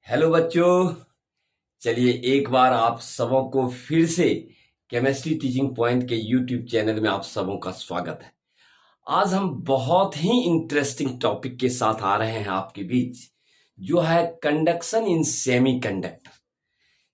Hello बच्चों। चलिए एक बार आप सबों को फिर से केमिस्ट्री टीचिंग पॉइंट के यूट्यूब चैनल में आप सबों का स्वागत है। आज हम बहुत ही इंटरेस्टिंग टॉपिक के साथ आ रहे हैं आपके बीच, जो है कंडक्शन इन सेमीकंडक्टर,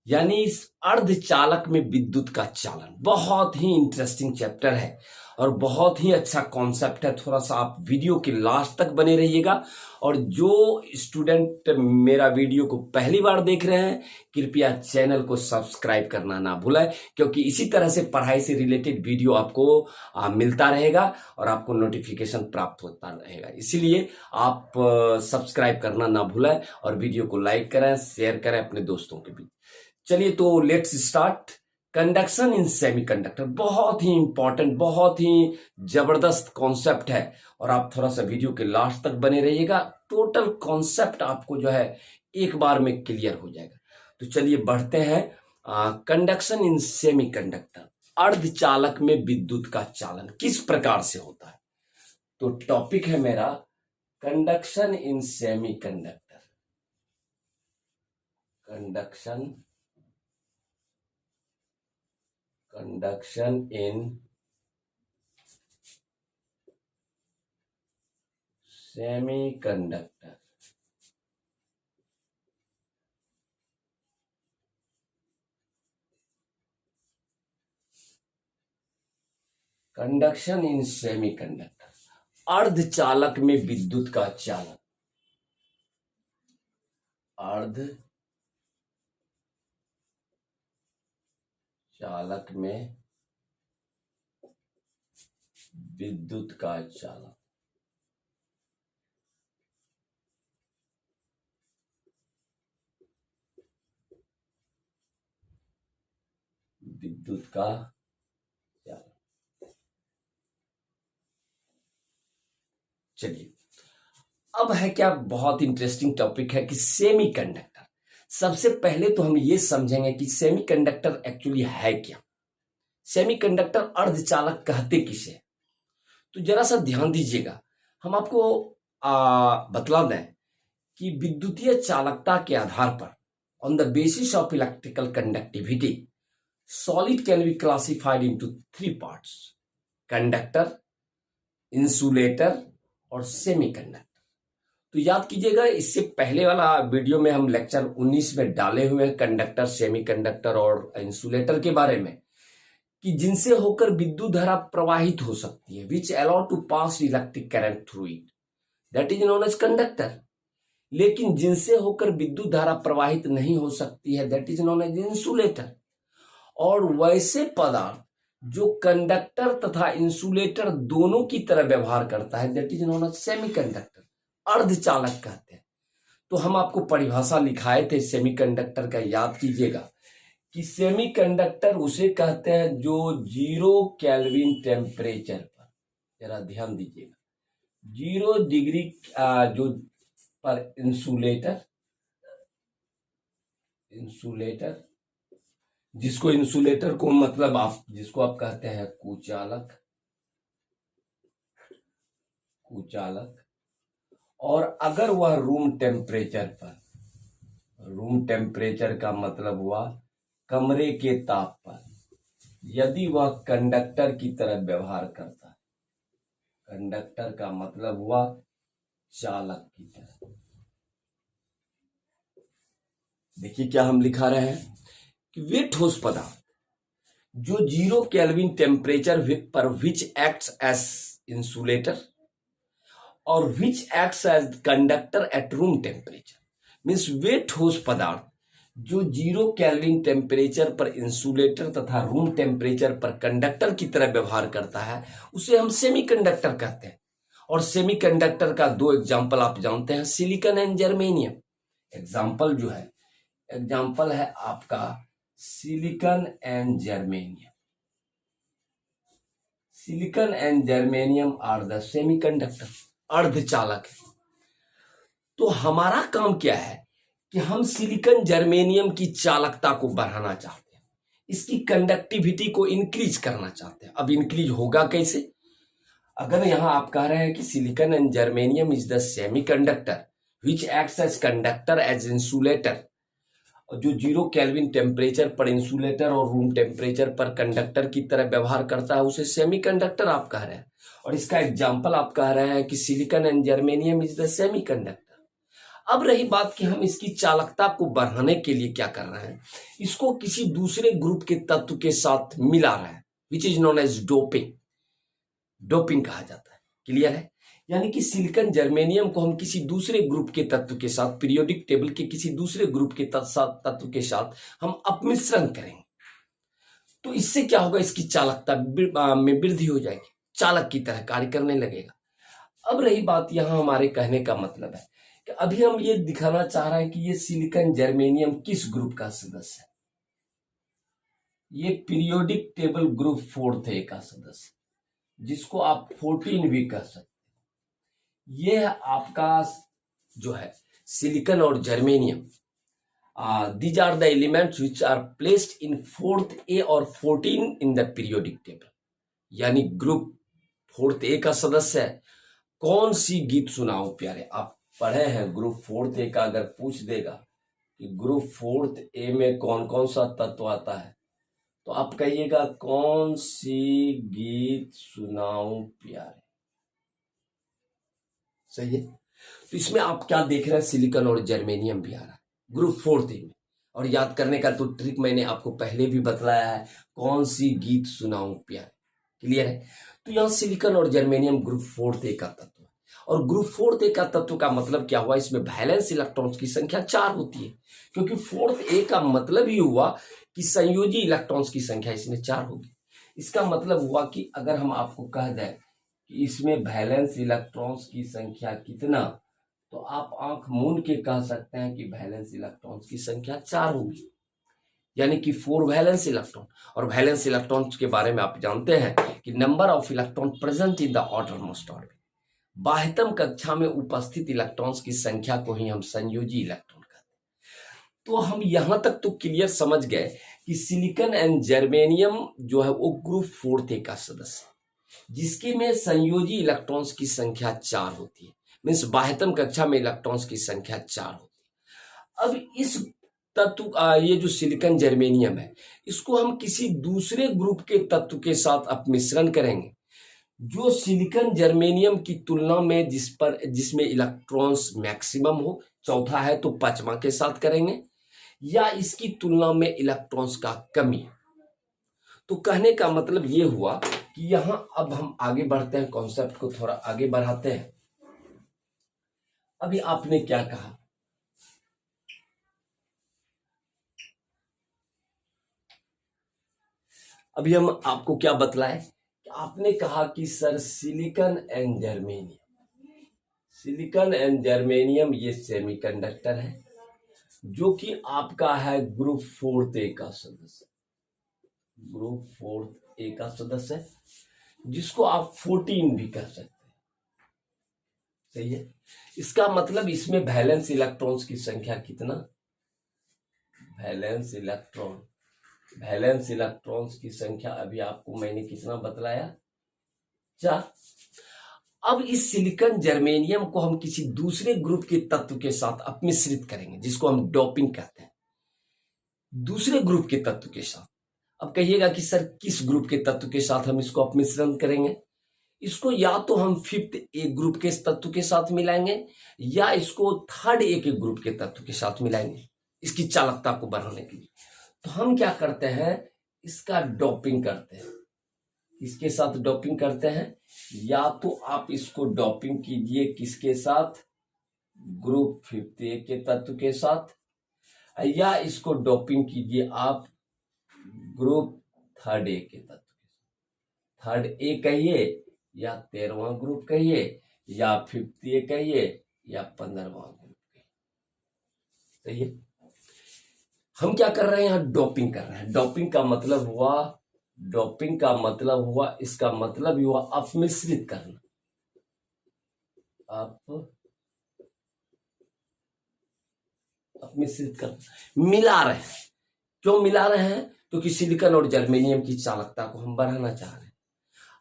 यानी इस अर्धचालक में विद्युत का चालन। बहुत ही इंटरेस्टिंग चैप्टर है और बहुत ही अच्छा कॉन्सेप्ट है। थोड़ा सा आप वीडियो के लास्ट तक बने रहिएगा। और जो स्टूडेंट मेरा वीडियो को पहली बार देख रहे हैं, कृपया चैनल को सब्सक्राइब करना ना भूलें, क्योंकि इसी तरह से पढ़ाई से रिलेटेड वीडियो आपको मिलता रहेगा और आपको नोटिफिकेशन प्राप्त होता रहेगा। इसीलिए आप सब्सक्राइब करना ना भूलें और वीडियो को लाइक करें, शेयर करें अपने दोस्तों के बीच। चलिए तो let's start. Conduction in semiconductor बहुत ही इंपॉर्टेंट, बहुत ही जबरदस्त कॉन्सेप्ट है और आप थोड़ा सा वीडियो के लास्ट तक बने रहिएगा। टोटल कॉन्सेप्ट आपको जो है एक बार में क्लियर हो जाएगा। तो चलिए बढ़ते हैं। कंडक्शन इन सेमीकंडक्टर, अर्धचालक में विद्युत का चालन किस प्रकार से होता है। तो टॉपिक है मेरा कंडक्शन इन सेमीकंडक्टर। कंडक्शन इन सेमीकंडक्टर। कंडक्शन इन सेमीकंडक्टर, अर्धचालक में विद्युत का चालन। अर्धचालक में विद्युत का चालन। विद्युत का चालन। चलिए अब है क्या, बहुत इंटरेस्टिंग टॉपिक है कि सेमीकंडक्टर। सबसे पहले तो हम ये समझेंगे कि सेमीकंडक्टर एक्चुअली है क्या। सेमीकंडक्टर अर्धचालक कहते किसे। तो जरा सा ध्यान दीजिएगा, हम आपको बतला दें कि विद्युतीय चालकता के आधार पर, on the basis of electrical conductivity, solid can be classified into 3 parts: conductor, insulator और सेमीकंडक्टर। तो याद कीजिएगा, इससे पहले वाला वीडियो में हम लेक्चर 19 में डाले हुए हैं कंडक्टर, सेमीकंडक्टर और इंसुलेटर के बारे में, कि जिनसे होकर विद्युत धारा प्रवाहित हो सकती है, which allow to pass electric current through it, that is known as conductor. लेकिन जिनसे होकर विद्युत धारा प्रवाहित नहीं हो सकती है, that is known as insulator. और वैसे पदार्थ जो कंडक्टर तथा इंसुलेटर दोनों की तरह व्यवहार करता है, that is known as semiconductor, अर्धचालक कहते हैं। तो हम आपको परिभाषा लिखाए थे सेमीकंडक्टर का, याद कीजिएगा कि सेमीकंडक्टर उसे कहते हैं जो 0 केल्विन टेम्परेचर पर, जरा ध्यान दीजिएगा, 0 डिग्री जो पर इंसुलेटर जिसको इंसुलेटर को मतलब जिसको आप कहते हैं कुचालक। और अगर वह रूम टेम्परेचर पर, रूम टेम्परेचर का मतलब हुआ कमरे के ताप पर, यदि वह कंडक्टर की तरह व्यवहार करता है, कंडक्टर का मतलब हुआ चालक की तरह। देखिए क्या हम लिखा रहे हैं कि वे ठोस पदार्थ जो 0 केल्विन टेम्परेचर पर विच एक्ट्स एज इंसुलेटर और which acts as conductor at room temperature, means वे ठोस पदार्थ जो 0 केल्विन टेम्परेचर पर इंसुलेटर तथा रूम टेम्परेचर पर कंडक्टर की तरह व्यवहार करता है, उसे हम सेमीकंडक्टर कहते हैं। और सेमीकंडक्टर का 2 एग्जाम्पल आप जानते हैं, सिलिकॉन एंड जर्मेनियम। एग्जाम्पल है आपका silicon and germanium. Silicon and germanium are the semiconductor, अर्धचालक है। तो हमारा काम क्या है कि हम सिलिकॉन जर्मेनियम की चालकता को बढ़ाना चाहते हैं, इसकी कंडक्टिविटी को इंक्रीज करना चाहते हैं। अब इंक्रीज होगा कैसे? अगर यहां आप कह रहे हैं कि silicon and germanium is the semiconductor which acts as conductor as insulator, जो 0 केल्विन टेम्परेचर पर इंसुलेटर और रूम टेम्परेचर पर कंडक्टर की तरह व्यवहार करता है, उसे सेमीकंडक्टर आप कह रहे हैं। और इसका एग्जाम्पल आप कह रहे हैं कि silicon and germanium is the semiconductor. अब रही बात कि हम इसकी चालकता को बढ़ाने के लिए क्या कर रहे हैं, इसको किसी दूसरे ग्रुप के तत्व के साथ मिला रहे हैं, which is known as doping. Doping कहा जाता है। क्लियर है? यानी कि सिलिकॉन जर्मेनियम को हम किसी दूसरे ग्रुप के तत्व के साथ, पीरियोडिक टेबल के किसी दूसरे ग्रुप के तत्व के साथ हम अपमिश्रण करेंगे, तो इससे क्या होगा, इसकी चालकता में वृद्धि हो जाएगी, चालक की तरह कार्य करने लगेगा। अब रही बात, यहां हमारे कहने का मतलब है कि अभी हम ये दिखाना चाह रहे हैं कि ये सिलिकॉन जर्मेनियम किस ग्रुप का सदस्य है। ये पीरियोडिक टेबल ग्रुप 4 का सदस्य, जिसको आप 14 भी कह सकते हैं। ये आपका जो है सिलिकॉन और germanium, these are the elements which are placed in 4th A और 14 इन द पीरियोडिक टेबल। यानी ग्रुप 4th A का सदस्य है। कौन सी गीत सुनाओ प्यारे, आप पढ़े हैं ग्रुप 4th A का, अगर पूछ देगा कि ग्रुप 4th A में कौन कौन सा तत्व आता है, तो आप कहिएगा कौन सी गीत सुनाओ प्यारे। सही है? तो इसमें आप क्या देख रहे हैं, सिलिकॉन और जर्मेनियम भी आ रहा है ग्रुप 4th A में। और याद करने का तो ट्रिक मैंने आपको पहले भी बतलाया है, कौन सी गीत सुनाऊं प्यारे। क्लियर है? तो यहां सिलिकॉन और जर्मेनियम ग्रुप 4th A का तत्व है। और ग्रुप 4th A का तत्व का मतलब क्या हुआ, इसमें वैलेंस इलेक्ट्रॉन्स की संख्या 4 होती है, क्योंकि 4th A का मतलब ही हुआ कि संयोजी इलेक्ट्रॉन्स की संख्या इसमें 4 होगी। इसका मतलब हुआ कि अगर हम आपको कह दें कि इसमें वैलेंस इलेक्ट्रॉन्स की संख्या कितना, तो आप आंख मूंद के कह सकते हैं कि वैलेंस इलेक्ट्रॉन्स की संख्या 4 होगी, यानी कि 4 वैलेंस इलेक्ट्रॉन। और वैलेंस इलेक्ट्रॉन्स के बारे में आप जानते हैं कि number of electron present in the outermost orbit, बाह्यतम कक्षा में उपस्थित इलेक्ट्रॉन्स की संख्या को ही हम संयोजी इलेक्ट्रॉन कहते हैं। तो हम यहां तक तो क्लियर समझ गए कि सिलिकॉन एंड जर्मेनियम जो है वो ग्रुप 4th A का सदस्य, जिसके में संयोजी इलेक्ट्रॉन्स की संख्या 4 होती है, मीन्स बाह्यतम कक्षा में इलेक्ट्रॉन्स की संख्या 4 होती है। अब इस तत्व ये जो सिलिकॉन जर्मेनियम है, इसको हम किसी दूसरे ग्रुप के तत्व के साथ अपमिश्रण करेंगे, जो सिलिकॉन जर्मेनियम की तुलना में जिसमें इलेक्ट्रॉन्स मैक्सिमम हो, चौथा है तो 5वां के साथ करेंगे, या इसकी तुलना में इलेक्ट्रॉन्स का कमी। तो कहने का मतलब ये हुआ कि यहां अब हम आगे बढ़ते हैं, कॉन्सेप्ट को थोड़ा आगे बढ़ाते हैं। अभी आपने क्या कहा, अभी हम आपको क्या बतलाए कि आपने कहा कि सर सिलिकॉन एंड जर्मेनियम ये सेमीकंडक्टर है, जो कि आपका है ग्रुप 4th A का सदस्य, ग्रुप 4th A का सदस्य, जिसको आप 14 भी कह सकते हैं। सही है? इसका मतलब इसमें वैलेंस इलेक्ट्रॉन्स की संख्या कितना, वैलेंस इलेक्ट्रॉन्स की संख्या अभी आपको मैंने कितना बतलाया, 4। अब इस सिलिकॉन जर्मेनियम को हम किसी दूसरे ग्रुप के तत्व के साथ अपमिश्रित करेंगे, जिसको हम डोपिंग कहते हैं, दूसरे ग्रुप के तत्व के साथ। अब कहिएगा कि सर किस ग्रुप के तत्व के साथ हम इसको अपमिश्रण करेंगे, इसको या तो हम 5th A ग्रुप के तत्व के साथ मिलाएंगे, या इसको 3rd A के ग्रुप के तत्व के साथ मिलाएंगे, इसकी चालकता को बढ़ाने के लिए। तो हम क्या करते हैं, इसका डोपिंग करते हैं। किसके साथ डोपिंग करते हैं, या तो आप इसको डोपिंग कीजिए किसके साथ, ग्रुप 5th A के तत्व के साथ, या इसको डोपिंग कीजिए आप ग्रुप 3rd A के तत्व के साथ। 3rd A कहिए, या 13वां ग्रुप कहिए, या 5th A कहिए, या 15वां ग्रुप कहिए। सही है? हम क्या कर रहे हैं, यहाँ डोपिंग कर रहे हैं। डोपिंग का मतलब हुआ इसका मतलब ही हुआ अपमिश्रित करना, अपमिश्रित करना, मिला रहे हैं। क्यों मिला रहे हैं, क्योंकि सिलिकॉन और जर्मेनियम की चालकता को हम बढ़ाना चाह रहे हैं।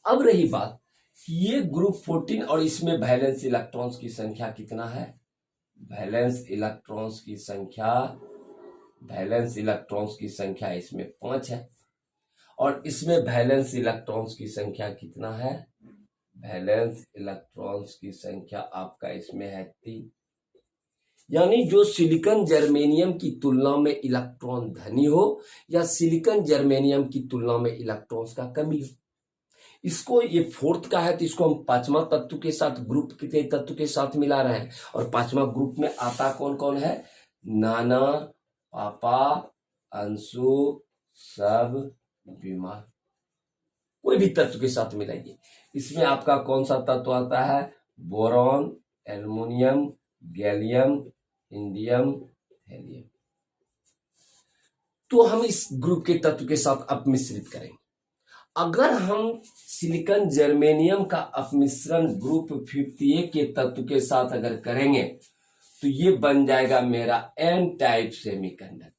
अब रही बात कि ये ग्रुप 14 और इसमें वैलेंस इलेक्ट्रॉन्स की संख्या कितना है, वैलेंस इलेक्ट्रॉन्स की संख्या, वैलेंस इलेक्ट्रॉन्स की संख्या इसमें 5 है, और इसमें वैलेंस इलेक्ट्रॉन्स की संख्या कितना है? वैलेंस इलेक्ट्रॉन्स की संख्या आपका इसमें है 3। यानी जो सिलिकॉन जर्मेनियम की तुलना में इलेक्ट्रॉन धनी हो, या सिलिकॉन जर्मेनियम की तुलना में इलेक्ट्रॉन्स का कमी हो, इसको, ये फोर्थ का है तो इसको हम पांचवा तत्व के साथ, ग्रुप के तत्व के साथ मिला रहे हैं। और पांचवा ग्रुप में आता कौन कौन है? नाना, पापा, अंशु, सब, बीमार। कोई भी तत्व के साथ मिलाइए। इसमें आपका कौन सा तत्व आता है? Boron, aluminium, gallium, indium, helium. तो हम इस ग्रुप के तत्व के साथ अपमिश्रित करेंगे। अगर हम सिलिकॉन जर्मेनियम का अपमिश्रण ग्रुप 50A के तत्व के साथ अगर करेंगे तो ये बन जाएगा मेरा N type semiconductor.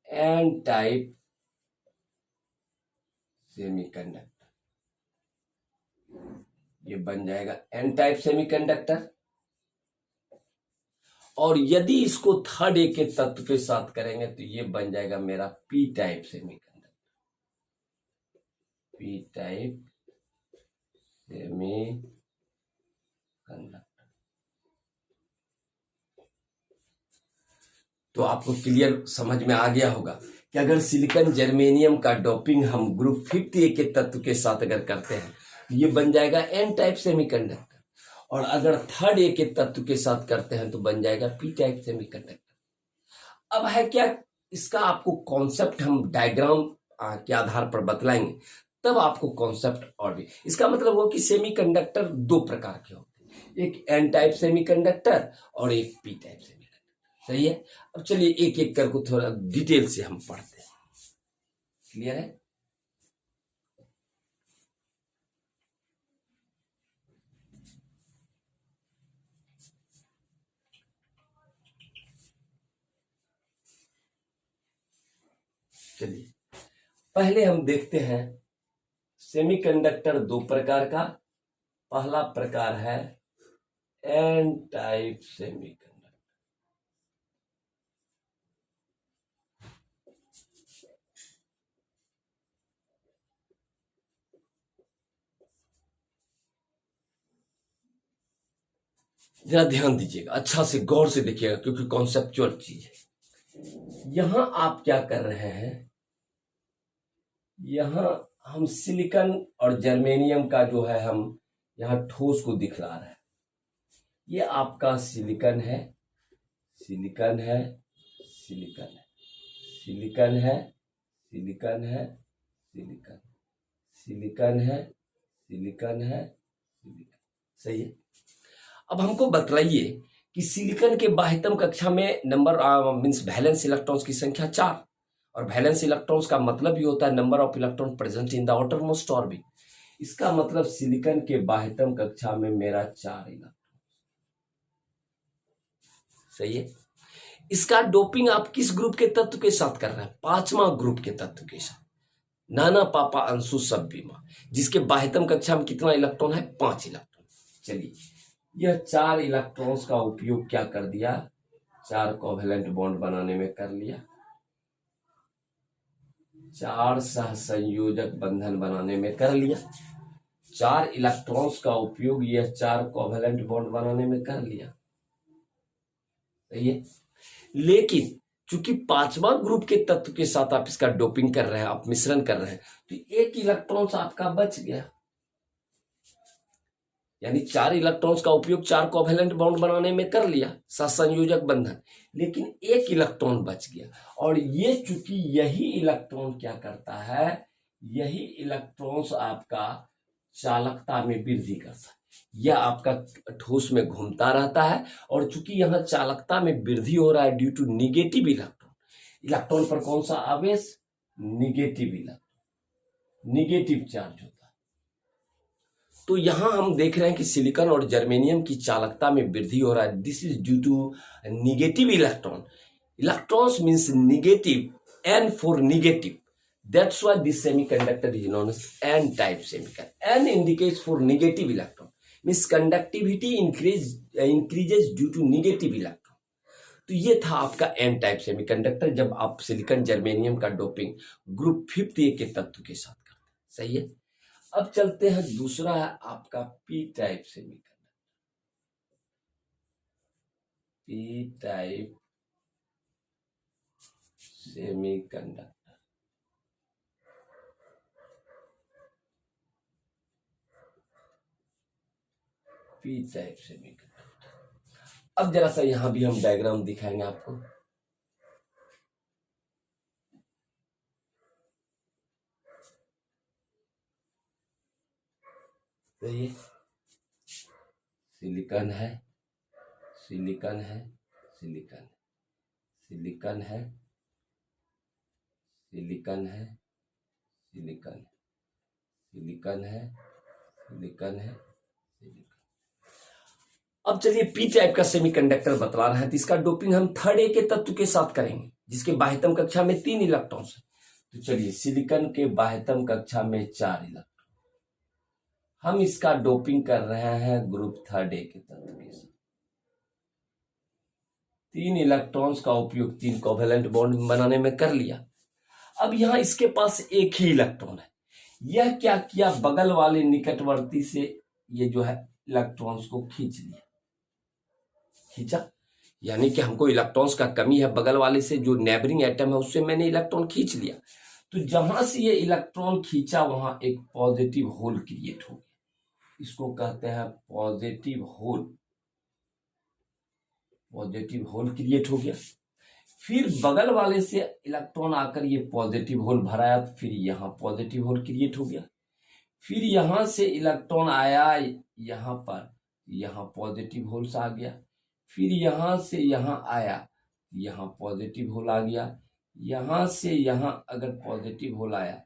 N type semiconductor, ये बन जाएगा एन टाइप सेमीकंडक्टर। और यदि इसको थर्ड ए के तत्व के साथ करेंगे तो ये बन जाएगा मेरा P type semiconductor. P type semiconductor. तो आपको क्लियर समझ में आ गया होगा कि अगर सिलिकॉन जर्मेनियम का डोपिंग हम ग्रुप 50A के तत्व के साथ अगर करते हैं तो ये बन जाएगा एन टाइप सेमीकंडक्टर, और अगर थर्ड ए के तत्व के साथ करते हैं तो बन जाएगा पी टाइप सेमीकंडक्टर। अब है क्या, इसका आपको कॉन्सेप्ट हम डायग्राम के आधार पर बतलाएंगे, तब आपको कॉन्सेप्ट और भी। इसका मतलब हो कि सेमीकंडक्टर दो प्रकार के होते हैं, एक एन टाइप सेमीकंडक्टर और एक पी टाइप सेमीकंडक्टर। सही है। अब चलिए एक एक करके थोड़ा डिटेल से हम पढ़ते हैं। क्लियर है? चलिए पहले हम देखते हैं सेमीकंडक्टर दो प्रकार का। पहला प्रकार है एन टाइप सेमीकंडक्टर। जरा ध्यान दीजिएगा, अच्छा से गौर से देखिएगा, क्योंकि कॉन्सेप्चुअल चीज है। यहां आप क्या कर रहे हैं, यहां हम सिलिकॉन और जर्मेनियम का जो है हम यहां ठोस को दिखला रहे हैं। ये आपका सिलिकॉन है, सिलिकॉन है, सिलिकॉन है, सिलिकॉन है, सिलिकॉन है, सिलिकॉन, सिलिकॉन है, सिलिकॉन है, सिलिकॉन। सही है। अब हमको बतलाइए कि सिलिकॉन के बाह्यतम कक्षा में नंबर मीन्स वैलेंस इलेक्ट्रॉन्स की संख्या 4, और वैलेंस इलेक्ट्रॉन्स का मतलब भी होता है number of electron present in the outer most orbit. इसका मतलब सिलिकॉन के बाह्यतम कक्षा में मेरा 4 इलेक्ट्रॉन। सही है। इसका डोपिंग आप किस ग्रुप के तत्व के साथ कर रहे हैं? पांचवा ग्रुप के तत्व के साथ, नाना, पापा, अंशु, सब, बीमा, जिसके बाह्यतम कक्षा में कितना इलेक्ट्रॉन है? 5 इलेक्ट्रॉन। चलिए यह 4 इलेक्ट्रॉन्स का उपयोग क्या कर दिया? 4 कोवेलेंट बॉन्ड बनाने में कर लिया, 4 सहसंयोजक बंधन बनाने में कर लिया। 4 इलेक्ट्रॉन्स का उपयोग यह 4 कोवेलेंट बॉन्ड बनाने में कर लिया। सही है। लेकिन चूंकि पांचवा ग्रुप के तत्व के साथ आप इसका डोपिंग कर रहे हैं, आप मिश्रण कर रहे हैं, तो 1 इलेक्ट्रॉन आपका बच गया। यानी 4 इलेक्ट्रॉन्स का उपयोग 4 कोवेलेंट बॉन्ड बनाने में कर लिया, सहसंयोजक बंधन, लेकिन 1 इलेक्ट्रॉन बच गया। और ये चूंकि यही इलेक्ट्रॉन क्या करता है, यही इलेक्ट्रॉन्स आपका चालकता में वृद्धि करता है। यह आपका ठोस में घूमता रहता है, और चूंकि यहां चालकता में वृद्धि हो रहा है due to negative electron, electron पर कौन सा आवेश? निगेटिव इलेक्ट्रॉन, निगेटिव चार्ज होता है। तो यहां हम देख रहे हैं कि सिलिकॉन और जर्मेनियम की चालकता में वृद्धि हो रहा है। This is due to negative electron. Electrons means negative, N for negative. That's why this semiconductor is known as N-type semiconductor. N indicates for negative electron. Means conductivity increases due to negative electron. तो ये था आपका N type semiconductor, जब आप silicon germanium का doping group 5 के तत्व के साथ करते हैं। सही है। अब चलते हैं, दूसरा है आपका P type semiconductor. P type semiconductor, P type semiconductor. अब जरा सा यहां भी हम डायग्राम दिखाएंगे आपको। तो ये सिलिकॉन है, सिलिकॉन है, सिलिकॉन, सिलिकॉन है, सिलिकॉन है, सिलिकॉन, सिलिकॉन है, सिलिकॉन है, सिलिकॉन। अब चलिए पी टाइप का सेमीकंडक्टर बतला रहे हैं, तो इसका डोपिंग हम थर्ड ए के तत्व के साथ करेंगे, जिसके बाह्यतम कक्षा में 3 इलेक्ट्रॉन्स है। तो चलिए, सिलिकॉन के बाह्यतम कक्षा में 4 इलेक्ट्रॉन, हम इसका डोपिंग कर रहे हैं ग्रुप थर्ड ए के तत्व के साथ। 3 इलेक्ट्रॉन्स का उपयोग 3 कोवेलेंट बॉन्ड बनाने में कर लिया। अब यहां इसके पास एक ही इलेक्ट्रॉन है। यह क्या किया, बगल वाले निकटवर्ती से ये जो है इलेक्ट्रॉन्स को खींच लिया, खींचा, यानी कि हमको इलेक्ट्रॉन्स का कमी है, बगल वाले से जो नेबरिंग एटम है उससे मैंने इलेक्ट्रॉन खींच लिया। तो जहां से ये इलेक्ट्रॉन खींचा वहां एक पॉजिटिव होल क्रिएट हो गया, इसको कहते हैं positive hole, positive hole create हो गया। फिर बगल वाले से इलेक्ट्रॉन आकर ये पॉजिटिव होल भराया, तो फिर यहाँ पॉजिटिव होल क्रिएट हो गया। फिर यहां से इलेक्ट्रॉन आया यहाँ पर, यहाँ पॉजिटिव होल्स आ गया। फिर यहां से यहाँ आया, यहाँ पॉजिटिव होल आ गया। यहां से यहाँ अगर पॉजिटिव होल आया,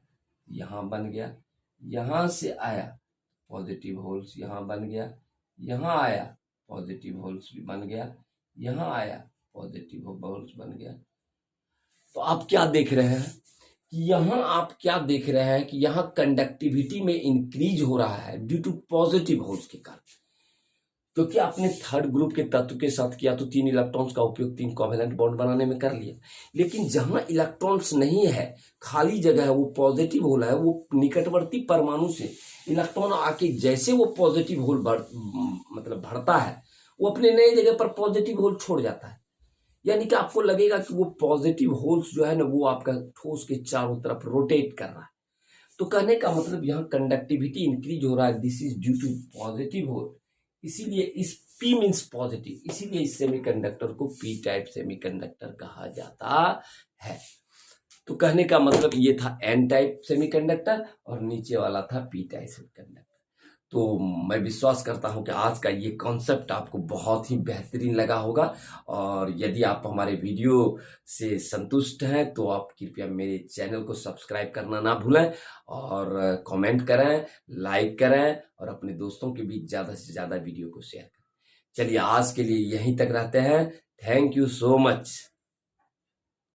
यहाँ बन गया। यहां से आया पॉजिटिव होल्स, यहाँ बन गया। यहाँ आया पॉजिटिव होल्स भी बन गया। यहाँ आया पॉजिटिव होल्स बन गया। तो आप क्या देख रहे हैं कि यहाँ आप क्या देख रहे हैं कि यहाँ कंडक्टिविटी में इंक्रीज हो रहा है ड्यू टू पॉजिटिव होल्स के कारण, क्योंकि आपने थर्ड ग्रुप के तत्व के साथ किया तो 3 इलेक्ट्रॉन्स का उपयोग 3 कोवेलेंट बॉन्ड बनाने में कर लिया। लेकिन जहां इलेक्ट्रॉन्स नहीं है, खाली जगह है, वो पॉजिटिव होल है, वो निकटवर्ती परमाणु से इलेक्ट्रॉन आके जैसे वो पॉजिटिव होल मतलब भरता है, वो अपने नए जगह पर पॉजिटिव होल छोड़ जाता है। यानी कि आपको लगेगा कि वो पॉजिटिव होल्स जो है ना, वो आपका ठोस के चारों तरफ रोटेट कर रहा है। तो कहने का मतलब यहाँ कंडक्टिविटी इंक्रीज हो रहा है, this is due to positive hole. इसीलिए इस P मीन्स पॉजिटिव, इसीलिए इस सेमीकंडक्टर को P टाइप सेमीकंडक्टर कहा जाता है। तो कहने का मतलब ये था N टाइप सेमीकंडक्टर और नीचे वाला था P टाइप सेमीकंडक्टर। तो मैं विश्वास करता हूं कि आज का ये कॉन्सेप्ट आपको बहुत ही बेहतरीन लगा होगा, और यदि आप हमारे वीडियो से संतुष्ट हैं तो आप कृपया मेरे चैनल को सब्सक्राइब करना ना भूलें, और कमेंट करें, लाइक करें, और अपने दोस्तों के बीच ज़्यादा से ज़्यादा वीडियो को शेयर करें। चलिए, आज के लिए यहीं तक रहते हैं। Thank you so much.